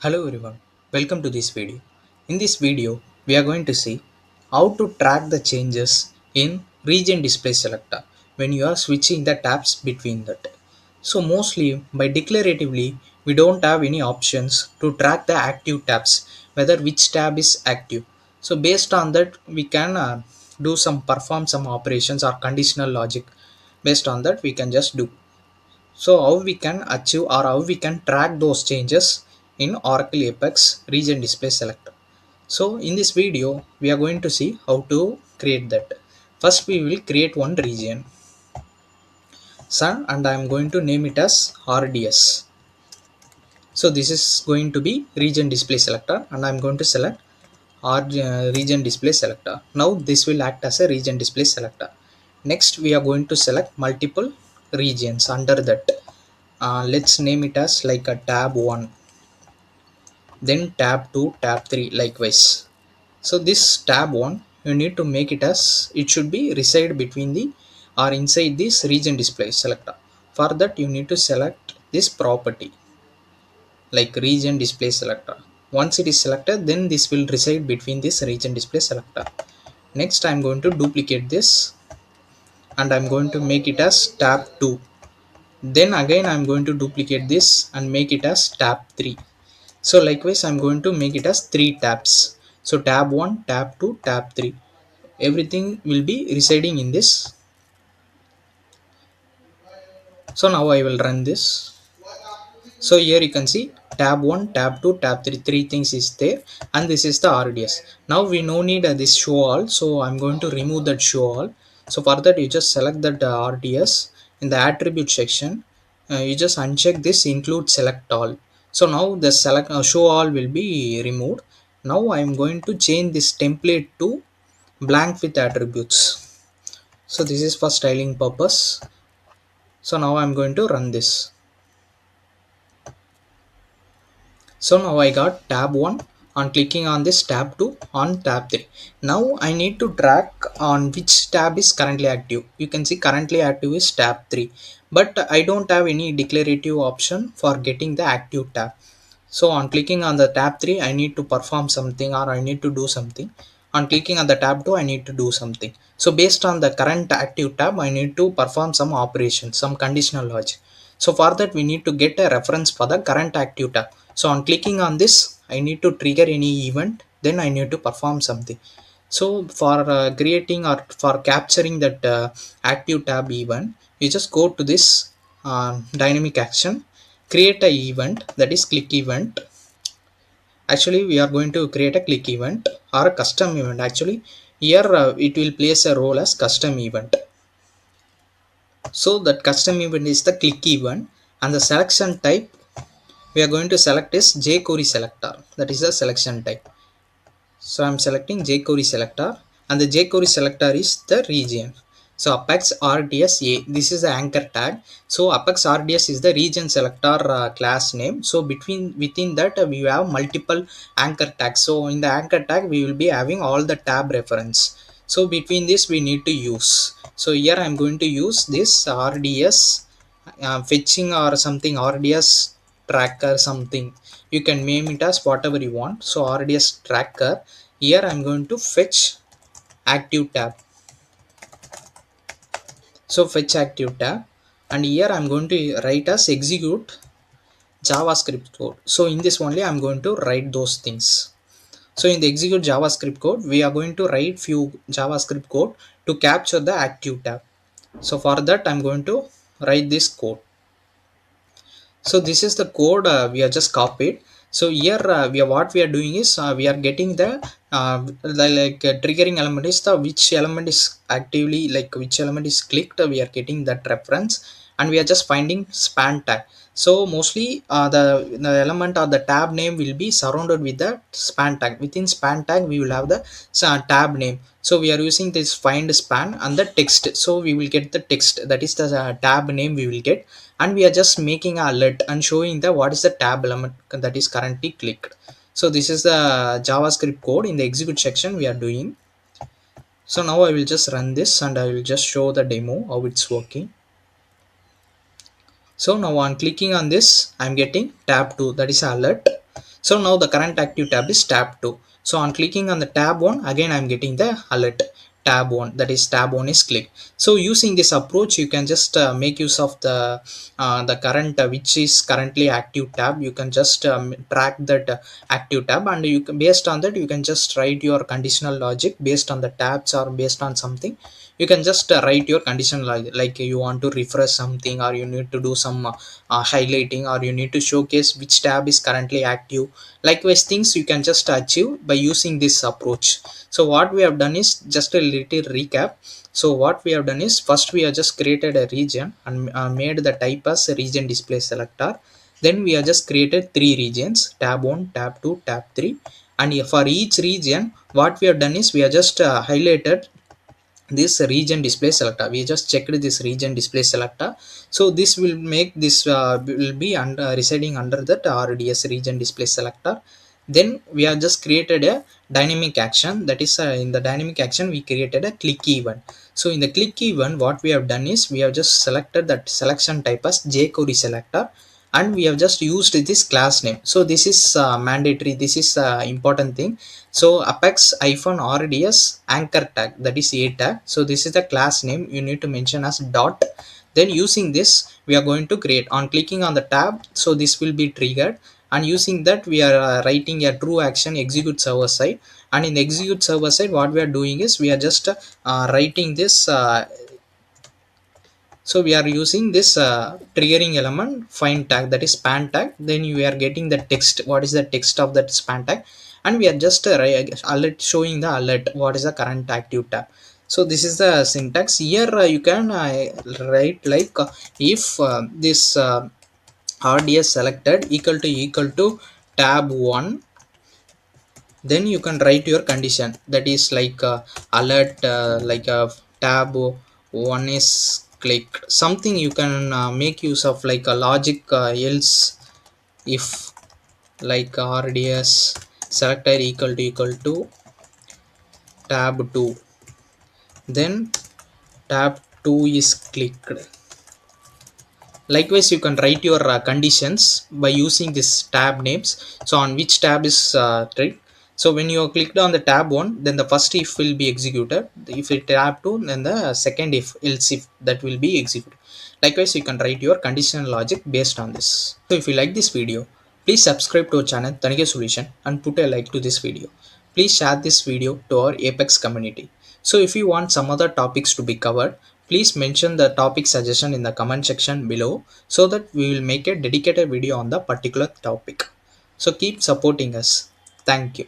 Hello everyone, welcome to this video. In this video, we are going to see how to track the changes in Region Display Selector when you are switching the tabs between that. So mostly by declaratively, we don't have any options to track the active tabs, whether which tab is active. So based on that, we can perform some operations or conditional logic. Based on that, we can just do. So how we can achieve or how we can track those changes in Oracle Apex Region Display Selector. So in this video, we are going to see how to create that. First, we will create one region, and I am going to name it as RDS. So this is going to be Region Display Selector, and I am going to select Region Display Selector. Now this will act as a Region Display Selector. Next, we are going to select multiple regions under that. Let's name it as like a tab 1, then tab 2, tab 3, likewise. So this tab 1, you need to make it as it should be reside between the or inside this region display selector. For that, you need to select this property like region display selector. Once it is selected, then this will reside between this region display selector. Next, I'm going to duplicate this and I'm going to make it as tab 2. Then again, I'm going to duplicate this and make it as tab 3. So likewise, I'm going to make it as 3 tabs. So tab 1, tab 2, tab 3. Everything will be residing in this. So now I will run this. So here you can see tab 1, tab 2, tab 3, three things is there, and this is the RDS. Now we no need this show all, so I'm going to remove that show all. So for that, you just select that RDS in the attribute section. You just uncheck this include select all. So now the select show all will be removed. Now I am going to change this template to blank with attributes. So this is for styling purpose. So now I'm going to run this. So now I got tab 1 on clicking on this tab 2 on tab 3. Now I need to track on which tab is currently active. You can see currently active is tab 3, but I don't have any declarative option for getting the active tab. So on clicking on the tab 3, I need to perform something or I need to do something. On clicking on the tab 2, I need to do something. So based on the current active tab, I need to perform some operation, some conditional logic. So for that, we need to get a reference for the current active tab. So on clicking on this, I need to trigger any event, then I need to perform something. So for creating or for capturing that active tab event, you just go to this dynamic action, create a event, that is click event. Actually, we are going to create a click event or a custom event. Actually, here it will place a role as custom event. So that custom event is the click event, and the selection type we are going to select is jQuery selector. That is the selection type. So I'm selecting jQuery selector, and the jQuery selector is the region. So Apex RDS A, this is the anchor tag. So Apex RDS is the region selector class name. So within that we have multiple anchor tags. So in the anchor tag we will be having all the tab reference. So between this we need to use. So here I'm going to use this RDS fetching or something, RDS tracker something. You can name it as whatever you want. So RDS tracker. Here I'm going to fetch active tab. So fetch active tab, and here I'm going to write as execute JavaScript code. So in this only I'm going to write those things. So in the execute JavaScript code, we are going to write few JavaScript code to capture the active tab. So for that, I'm going to write this code. So this is the code we are just copied. So here what we are doing is we are getting the triggering element is the which element is actively, like which element is clicked, we are getting that reference, and we are just finding span tag. So mostly the element or the tab name will be surrounded with the span tag. Within span tag we will have the tab name. So we are using this find span and the text. So we will get the text, that is the tab name we will get, and we are just making a alert and showing the what is the tab element that is currently clicked. So this is the JavaScript code in the execute section we are doing. So now I will just run this and I will just show the demo how it's working. So now on clicking on this, I'm getting tab 2, that is alert. So now the current active tab is tab 2. So on clicking on the tab 1, again I'm getting the alert tab 1, that is tab 1 is clicked. So using this approach you can just make use of the current which is currently active tab. You can just track that active tab, and you can, based on that you can just write your conditional logic based on the tabs or based on something. You can just write your conditional logic, like you want to refresh something, or you need to do some highlighting, or you need to showcase which tab is currently active. Likewise things you can just achieve by using this approach. So what we have done is just a little recap. So what we have done is, first we have just created a region and made the type as a region display selector. Then we have just created three regions, tab 1, tab 2, tab 3. And for each region what we have done is, we have just highlighted this region display selector. We just checked this region display selector. So this will make this will be under residing under that RDS region display selector. Then we have just created a dynamic action, that is in the dynamic action we created a click event. So in the click event what we have done is, we have just selected that selection type as jQuery selector, and we have just used this class name. So this is mandatory, this is important thing. So apex hyphen rds anchor tag, that is a tag. So this is the class name you need to mention as dot. Then using this we are going to create, on clicking on the tab, so this will be triggered, and using that we are writing a true action execute server side. And in the execute server side what we are doing is, we are just writing this so we are using this triggering element find tag, that is span tag. Then you are getting the text, what is the text of that span tag, and we are just alert, showing the alert what is the current active tab. So this is the syntax here. You can write like if this rds selected equal to tab 1, then you can write your condition, that is like alert like tab 1 is clicked, something you can make use of, like a logic else if like rds selector equal to tab 2, then tab 2 is clicked. Likewise you can write your conditions by using this tab names. So on which tab is trick. So when you clicked on the tab 1, then the first if will be executed. If it tab 2, then the second if else if that will be executed. Likewise you can write your conditional logic based on this. So if you like this video, please subscribe to our channel Tanike Solution and put a like to this video. Please share this video to our Apex community. So if you want some other topics to be covered, please mention the topic suggestion in the comment section below, so that we will make a dedicated video on the particular topic. So keep supporting us. Thank you.